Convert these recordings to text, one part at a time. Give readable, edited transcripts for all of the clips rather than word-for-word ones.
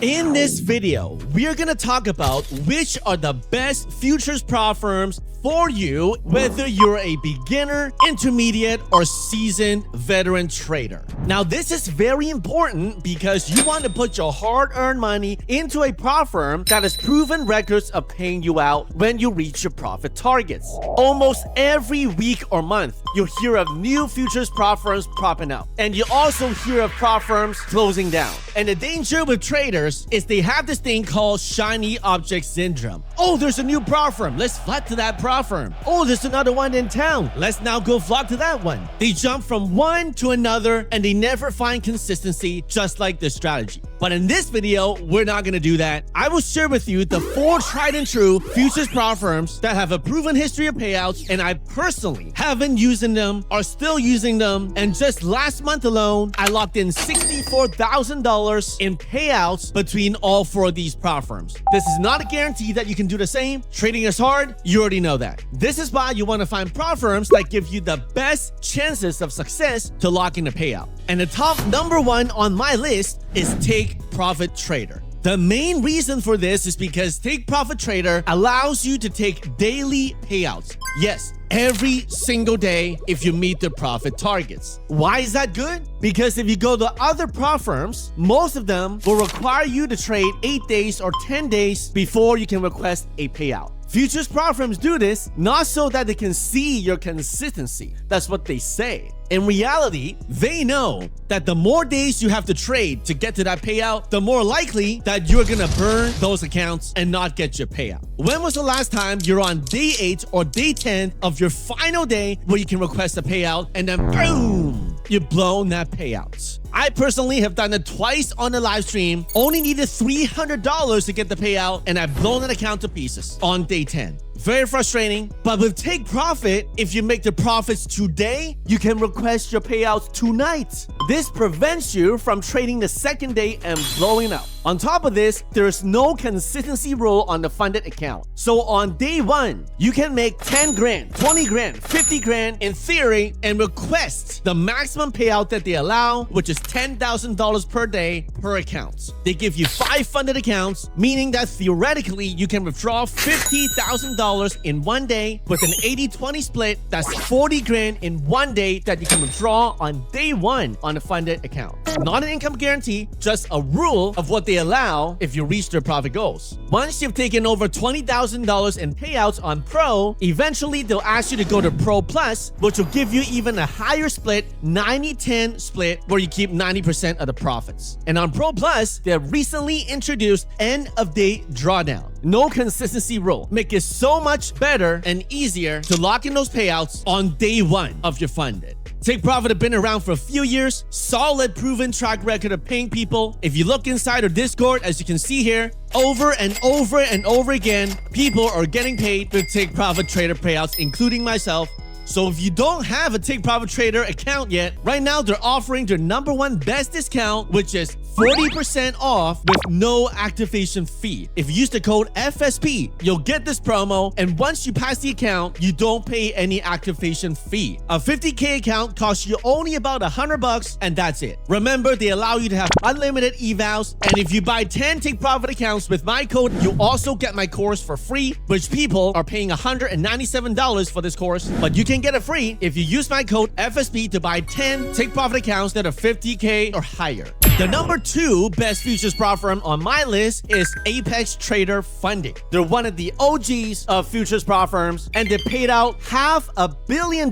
In this video, we're gonna talk about which are the best futures prop firms for you, whether you're a beginner, intermediate, or seasoned veteran trader. Now, this is very important because you want to put your hard-earned money into a prop firm that has proven records of paying you out when you reach your profit targets. Almost every week or month, you'll hear of new futures prop firms popping up, and you also hear of prop firms closing down. And the danger with traders is they have this thing called shiny object syndrome. Oh, there's a new prop firm. Let's flock to that prop firm. Oh, there's another one in town. Let's now go flock to that one. They jump from one to another and they never find consistency, just like this strategy. But in this video, we're not going to do that. I will share with you the 4 tried and true futures prop firms that have a proven history of payouts, and I personally have been using them, are still using them, and just last month alone, I locked in $64,000 in payouts between all 4 of these prop firms. This is not a guarantee that you can do the same. Trading is hard. You already know that. This is why you want to find prop firms that give you the best chances of success to lock in a payout. And the top #1 on my list is Take Profit Trader. The main reason for this is because Take Profit Trader allows you to take daily payouts. Yes, every single day if you meet the profit targets. Why is that good? Because if you go to other prop firms, most of them will require you to trade 8 days or 10 days before you can request a payout. Futures prop firms do this not so that they can see your consistency. That's what they say. In reality, they know that the more days you have to trade to get to that payout, the more likely that you're gonna burn those accounts and not get your payout. When was the last time you're on day 8 or day 10 of your final day where you can request a payout and then boom, you've blown that payout? I personally have done it twice on the live stream, only needed $300 to get the payout, and I've blown an account to pieces on day 10. Very frustrating, but with Take Profit, if you make the profits today, you can request your payouts tonight. This prevents you from trading the second day and blowing up. On top of this, there's no consistency rule on the funded account. So on day 1, you can make 10 grand, 20 grand, 50 grand in theory and request the maximum payout that they allow, which is $10,000 per day per account. They give you 5 funded accounts, meaning that theoretically you can withdraw $50,000 in one day with an 80-20 split. That's 40 grand in one day that you can withdraw on day 1 on a funded account. Not an income guarantee, just a rule of what they allow if you reach their profit goals. Once you've taken over $20,000 in payouts on Pro, eventually they'll ask you to go to Pro Plus, which will give you even a higher split, 90-10 split, where you keep 90% of the profits. And on Pro Plus, they have recently introduced end-of-day drawdown. No consistency rule. Make it so much better and easier to lock in those payouts on day 1 of your funded. Take Profit have been around for a few years, solid proven track record of paying people. If you look inside our Discord, as you can see here, over and over and over again, people are getting paid with Take Profit Trader payouts, including myself. So if you don't have a Take Profit Trader account yet, right now they're offering their #1 best discount, which is 40% off with no activation fee. If you use the code FSP, you'll get this promo, and once you pass the account, you don't pay any activation fee. A 50K account costs you only about $100, and that's it. Remember, they allow you to have unlimited evals, and if you buy 10 Take Profit accounts with my code, you also get my course for free, which people are paying $197 for this course, but you can get it free if you use my code FSP to buy 10 Take Profit accounts that are 50K or higher. The #2 best futures prop firm on my list is Apex Trader Funding. They're one of the OGs of futures prop firms, and they paid out $500 million.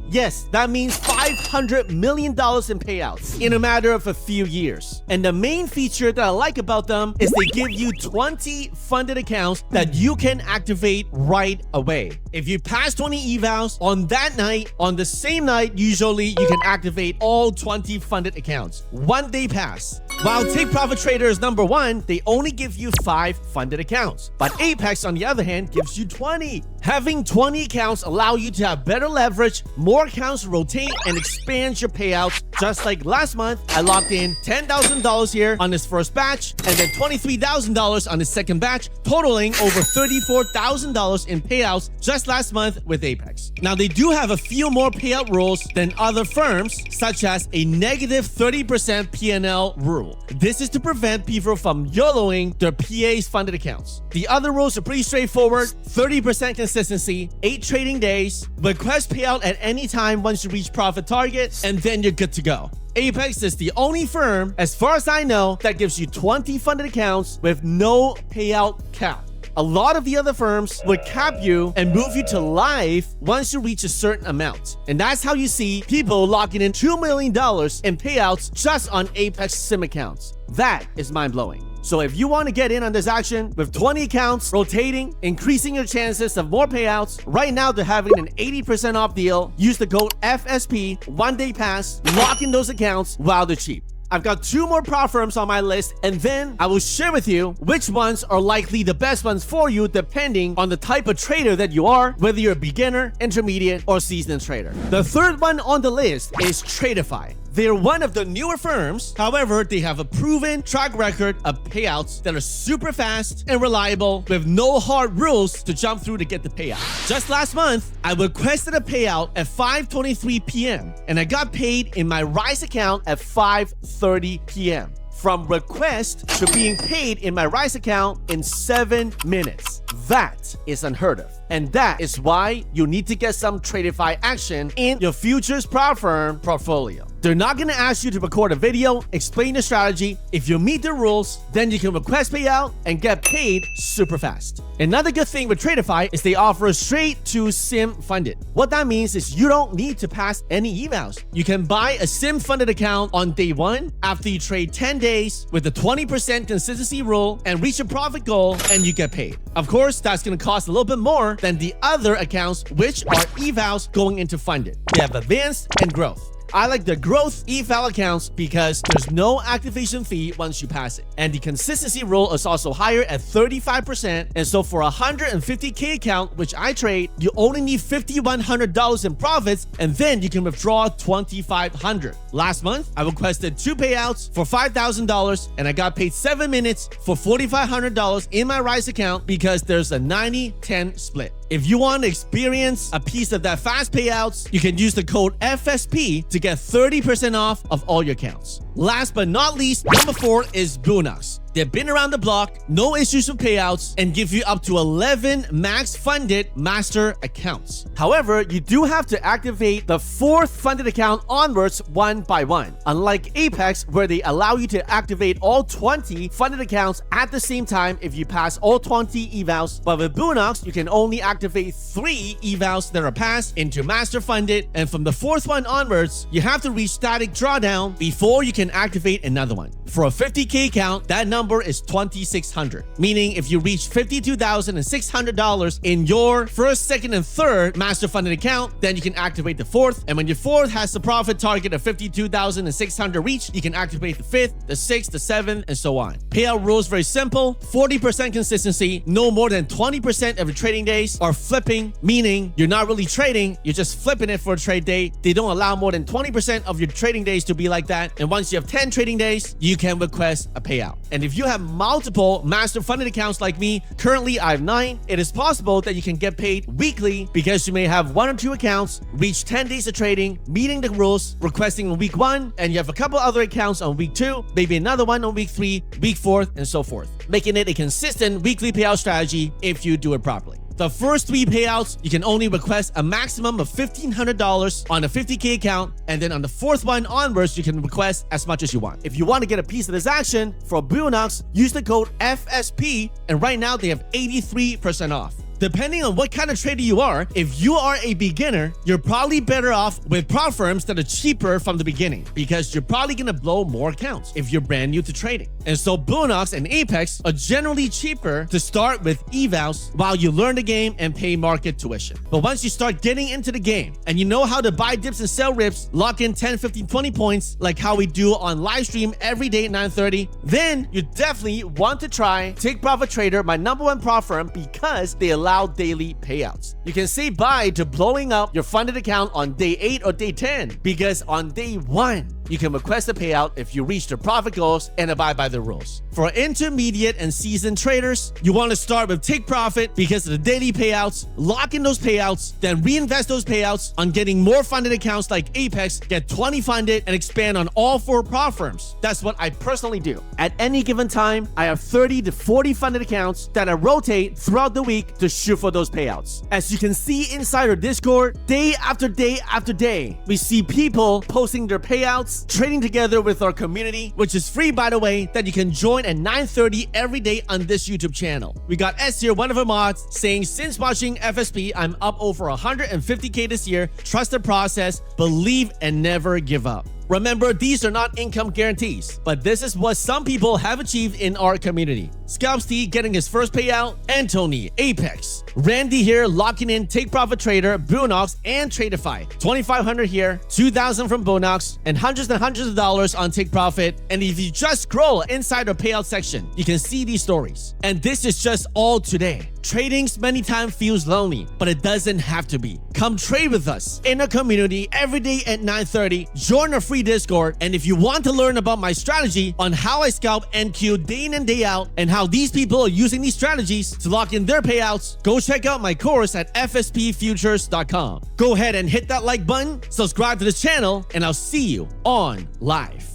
Yes, that means $500 million in payouts in a matter of a few years. And the main feature that I like about them is they give you 20 funded accounts that you can activate right away. If you pass 20 evals on that night, on the same night, usually you can activate all 20 funded accounts. One day pass. While Take Profit Trader is #1, they only give you 5 funded accounts. But Apex, on the other hand, gives you 20. Having 20 accounts allow you to have better leverage, more accounts rotate, and expand your payouts. Just like last month, I locked in $10,000 here on this first batch, and then $23,000 on the second batch, totaling over $34,000 in payouts just last month with Apex. Now, they do have a few more payout rules than other firms, such as a negative 30% PNL rule. This is to prevent people from YOLOing their PA's funded accounts. The other rules are pretty straightforward: 30% consistency, 8 trading days, request payout at any time once you reach profit target, and then you're good to go. Apex is the only firm, as far as I know, that gives you 20 funded accounts with no payout cap. A lot of the other firms would cap you and move you to live once you reach a certain amount. And that's how you see people locking in $2 million in payouts just on Apex sim accounts. That is mind-blowing. So if you want to get in on this action with 20 accounts rotating, increasing your chances of more payouts, right now they're having an 80% off deal. Use the code FSP, 1-day pass, lock in those accounts while they're cheap. I've got 2 more prop firms on my list, and then I will share with you which ones are likely the best ones for you depending on the type of trader that you are, whether you're a beginner, intermediate, or seasoned trader. The third one on the list is Tradeify. They're one of the newer firms. However, they have a proven track record of payouts that are super fast and reliable with no hard rules to jump through to get the payout. Just last month, I requested a payout at 5:23 p.m. and I got paid in my Rise account at 5:30 p.m. From request to being paid in my Rise account in 7 minutes. That is unheard of. And that is why you need to get some Tradeify action in your futures prop firm portfolio. They're not going to ask you to record a video, explain the strategy. If you meet the rules, then you can request payout and get paid super fast. Another good thing with Tradeify is they offer a straight to sim funded. What that means is you don't need to pass any evals. You can buy a sim funded account on day 1 after you trade 10 days with the 20% consistency rule and reach a profit goal, and you get paid. Of course, that's going to cost a little bit more than the other accounts, which are evals going into funded. They have advanced and growth. I like the growth eval accounts because there's no activation fee once you pass it. And the consistency rule is also higher at 35%. And so for a 150K account, which I trade, you only need $5,100 in profits, and then you can withdraw $2,500. Last month, I requested 2 payouts for $5,000, and I got paid 7 minutes for $4,500 in my Rise account because there's a 90-10 split. If you want to experience a piece of that fast payouts, you can use the code FSP to get 30% off of all your accounts. Last but not least, number 4 is Bonox. They've been around the block, no issues with payouts, and give you up to 11 max funded master accounts. However, you do have to activate the 4th funded account onwards one by one. Unlike Apex, where they allow you to activate all 20 funded accounts at the same time if you pass all 20 evals, but with Bonox, you can only activate 3 evals that are passed into master funded, and from the 4th one onwards, you have to reach static drawdown before you can activate another one. For a 50K account, that number is $2,600, meaning if you reach $52,600 in your 1st, 2nd, and 3rd master funded account, then you can activate the 4th, and when your 4th has the profit target of $52,600 reached, you can activate the 5th, the 6th, the 7th, and so on. Payout rules very simple: 40% consistency, no more than 20% of your trading days are flipping, meaning you're not really trading, you're just flipping it for a trade day. They don't allow more than 20% of your trading days to be like that, and once you have 10 trading days, you can request a payout. And if you have multiple master funded accounts like me, currently I have 9, it is possible that you can get paid weekly because you may have 1 or 2 accounts, reach 10 days of trading, meeting the rules, requesting on week 1, and you have a couple other accounts on week 2, maybe another one on week 3, week 4, and so forth, making it a consistent weekly payout strategy if you do it properly. The first 3 payouts, you can only request a maximum of $1,500 on a 50K account, and then on the 4th one onwards, you can request as much as you want. If you want to get a piece of this action for Bonox, use the code FSP, and right now they have 83% off. Depending on what kind of trader you are, if you are a beginner, you're probably better off with prop firms that are cheaper from the beginning because you're probably going to blow more accounts if you're brand new to trading. And so Bonox and Apex are generally cheaper to start with evals while you learn the game and pay market tuition. But once you start getting into the game and you know how to buy dips and sell rips, lock in 10, 15, 20 points like how we do on Livestream every day at 9:30, then you definitely want to try Take Profit Trader, my #1 prop firm, because they allow allow daily payouts. You can say bye to blowing up your funded account on day 8 or day 10 because on day 1, you can request a payout if you reach the profit goals and abide by the rules. For intermediate and seasoned traders, you want to start with take profit because of the daily payouts, lock in those payouts, then reinvest those payouts on getting more funded accounts like Apex, get 20 funded, and expand on all 4 prop firms. That's what I personally do. At any given time, I have 30 to 40 funded accounts that I rotate throughout the week to shoot for those payouts. As you can see inside our Discord, day after day after day, we see people posting their payouts, trading together with our community, which is free by the way, that you can join at 9:30 every day on this YouTube channel. We got S here, one of our mods, saying since watching FSP, I'm up over 150k this year. Trust the process, believe and never give up. Remember, these are not income guarantees, but this is what some people have achieved in our community. Scalp getting his first payout, Anthony, Apex, Randy here locking in Take Profit Trader, Bonox, and Tradeify. 2,500 here, 2,000 from Bonox, and hundreds of dollars on Take Profit. And if you just scroll inside our payout section, you can see these stories. And this is just all today. Trading many times feels lonely, but it doesn't have to be. Come trade with us in our community every day at 9:30. Join our free Discord, and if you want to learn about my strategy on how I scalp NQ day in and day out and how these people are using these strategies to lock in their payouts, go check out my course at fspfutures.com. Go ahead and hit that like button, subscribe to this channel, and I'll see you on live.